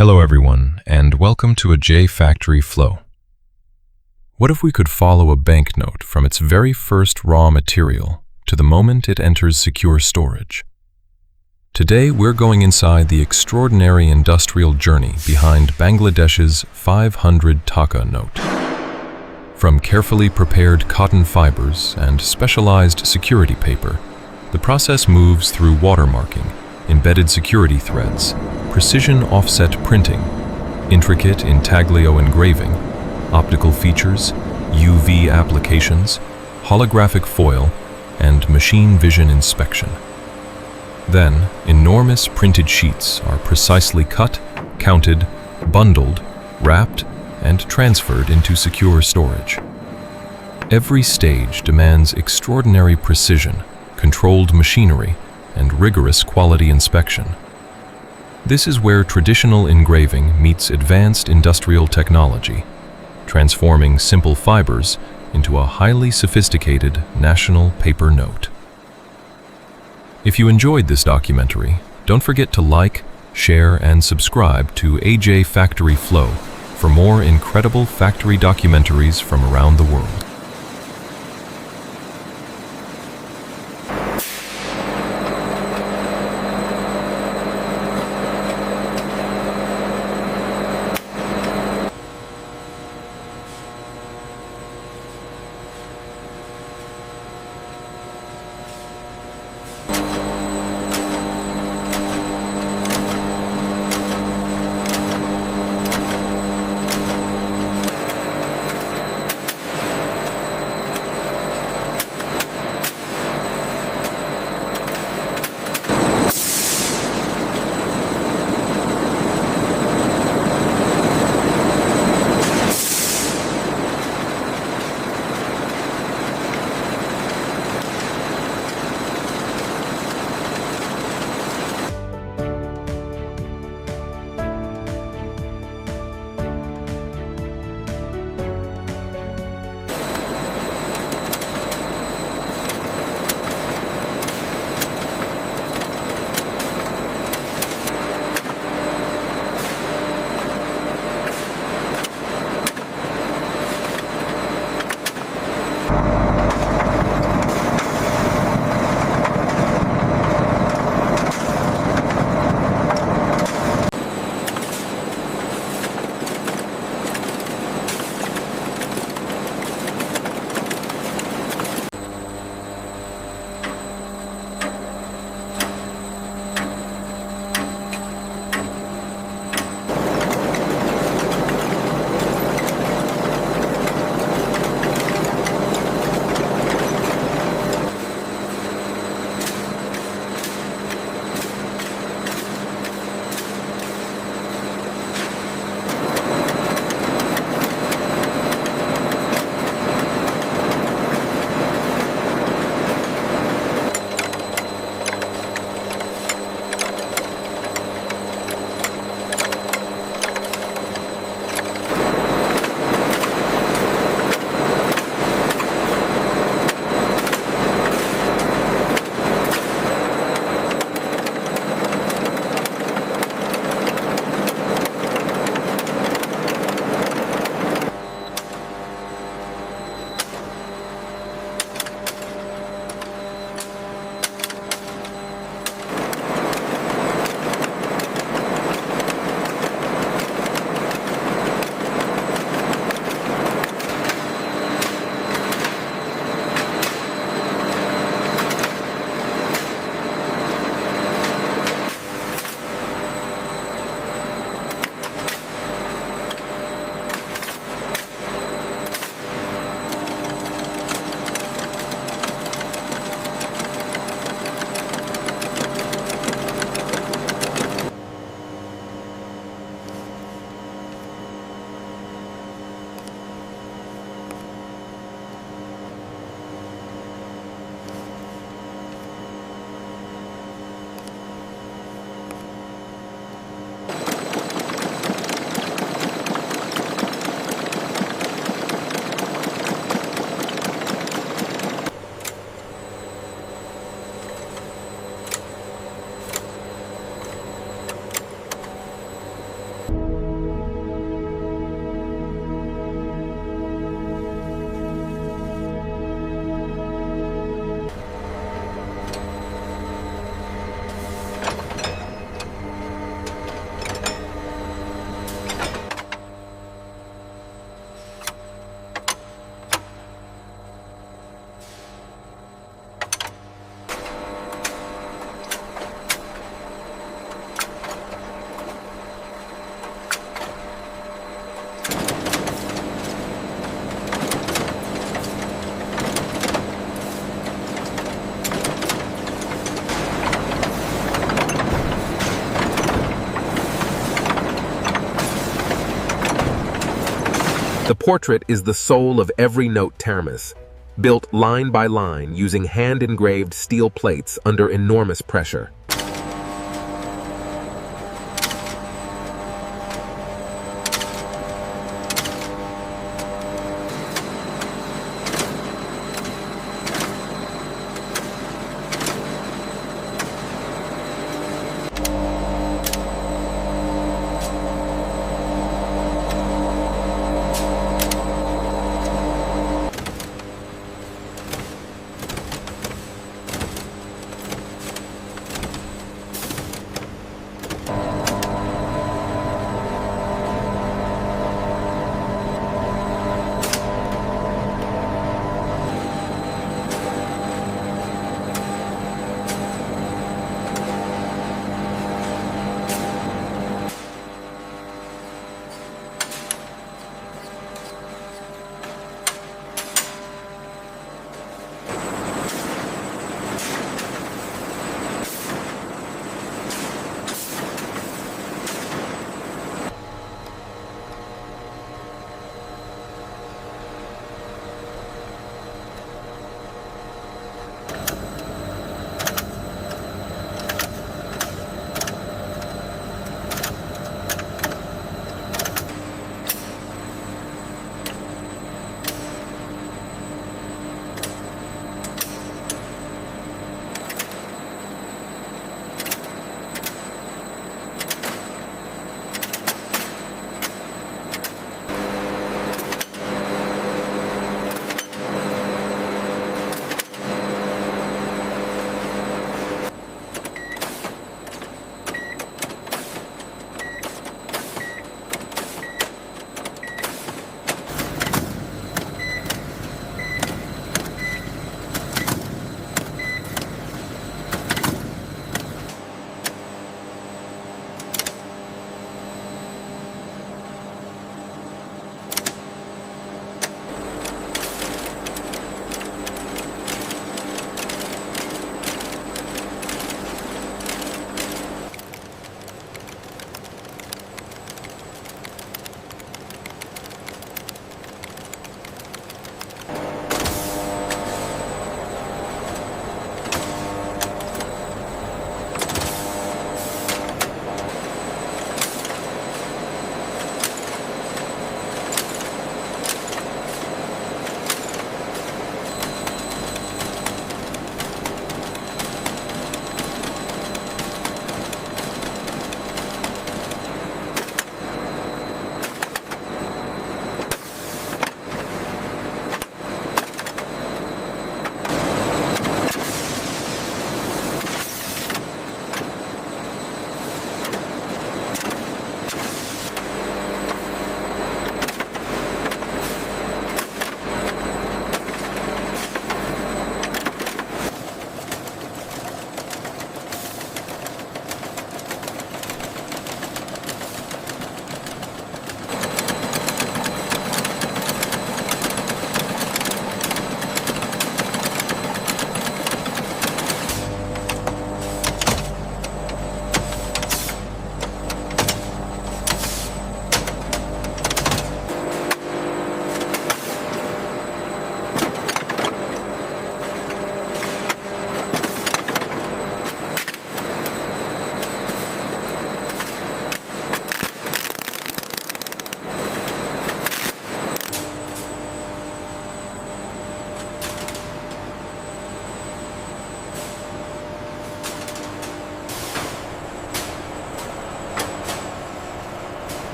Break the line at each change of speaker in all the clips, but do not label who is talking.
Hello everyone, and welcome to a J Factory Flow. What if we could follow a banknote from its very first raw material to the moment it enters secure storage? Today we're going inside the extraordinary industrial journey behind Bangladesh's 500 Taka note. From carefully prepared cotton fibers and specialized security paper, the process moves through watermarking, embedded security threads, precision offset printing, intricate intaglio engraving, optical features, UV applications, holographic foil, and machine vision inspection. Then, enormous printed sheets are precisely cut, counted, bundled, wrapped, and transferred into secure storage. Every stage demands extraordinary precision, controlled machinery, and rigorous quality inspection. This is where traditional engraving meets advanced industrial technology, transforming simple fibers into a highly sophisticated national paper note. If you enjoyed this documentary, don't forget to like, share, and subscribe to AJ Factory Flow for more incredible factory documentaries from around the world.
The portrait is the soul of every note thermos, built line by line using hand-engraved steel plates under enormous pressure.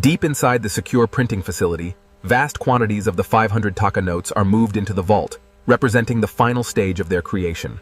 Deep inside the secure printing facility, vast quantities of the 500 Taka notes are moved into the vault, representing the final stage of their creation.